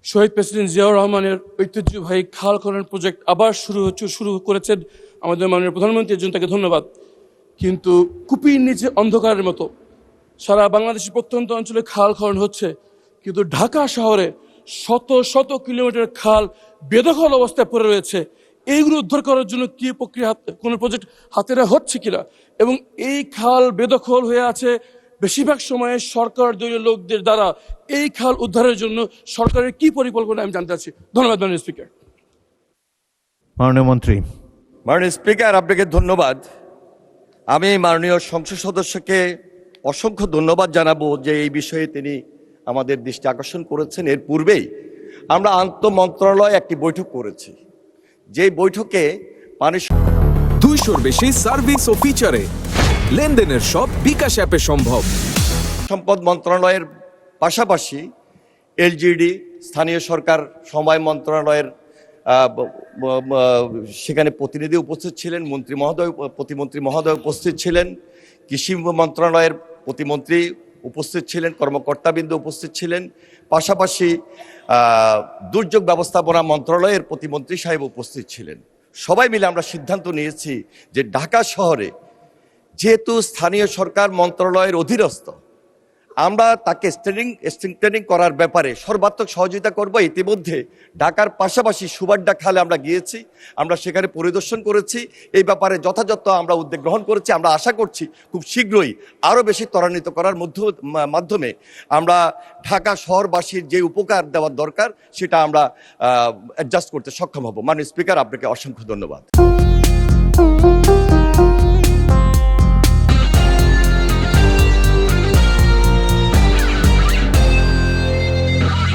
শহীদ president Ziaur রহমানের ঐতিহ্যবাহী খাল খনন প্রজেক্ট আবার শুরু করেছেন আমাদের মাননীয় প্রধানমন্ত্রীর জন্য তাকে ধন্যবাদ। কিন্তু কুপির নিচে অন্ধকারের মতো সারা বাংলাদেশের প্রত্যন্ত অঞ্চলে খাল খনন হচ্ছে, কিন্তু ঢাকা শহরে শত শত কিলোমিটার খাল বেদখল অবস্থায় পড়ে রয়েছে। এইগুলো উদ্ধার করার জন্য কি প্রক্রিয়া, কোনো প্রজেক্ট হাতে নেওয়া হচ্ছে কিনা, এবং এই খাল বেদখল হয়ে আছে বেশিরভাগ সময়ে সরকার দলীয় লোকদের দ্বারা। এই খাল উদ্ধারের জন্য সরকারের কি পরিকল্পনা আমি জানতে চাচ্ছি। ধন্যবাদ মাননীয় স্পিকার। মাননীয় মন্ত্রী। মাননীয় স্পিকার, আপনাকে ধন্যবাদ। আমি মাননীয় সংসদ সদস্যকে অসংখ্য ধন্যবাদ জানাবো যে এই বিষয়ে তিনি আমাদের দৃষ্টি আকর্ষণ করেছেন। এর পূর্বেই আমরা আন্তঃমন্ত্রণালয় একটি বৈঠক করেছি, যে বৈঠকে পানি 200-র বেশি সার্ভিস ও ফিচারে লেনদেনের সব বিকাশ অ্যাপে সম্ভব। সম্পদ মন্ত্রণালয়ের পাশাপাশি এলজিডি, স্থানীয় সরকার সমবায় মন্ত্রণালয়ের সেখানে প্রতিনিধি উপস্থিত ছিলেন, প্রতিমন্ত্রী মহোদয় উপস্থিত ছিলেন, কৃষি মন্ত্রণালয়ের প্রতিমন্ত্রী উপস্থিত ছিলেন, কর্মকর্তাবৃন্দ উপস্থিত ছিলেন, পাশাপাশি দুর্যোগ ব্যবস্থাপনা মন্ত্রণালয়ের প্রতিমন্ত্রী সাহেব উপস্থিত ছিলেন। সবাই মিলে আমরা সিদ্ধান্ত নিয়েছি যে ঢাকা শহরে যেহেতু স্থানীয় সরকার মন্ত্রণালয়ের অধীনস্থ, আমরা তাকে স্ট্রেংথেনিং করার ব্যাপারে সর্বাত্মক সহযোগিতা করব। ইতিমধ্যে ঢাকার পাশাপাশি সুবাড্ডা খালে আমরা গিয়েছি, আমরা সেখানে পরিদর্শন করেছি, এই ব্যাপারে যথাযথ আমরা উদ্যোগ গ্রহণ করেছি। আমরা আশা করছি খুব শীঘ্রই আরও বেশি ত্বরান্বিত করার মাধ্যমে আমরা ঢাকা শহরবাসীর যে উপকার দেওয়ার দরকার সেটা আমরা অ্যাডজাস্ট করতে সক্ষম হব। মাননীয় স্পিকার, আপনাকে অসংখ্য ধন্যবাদ।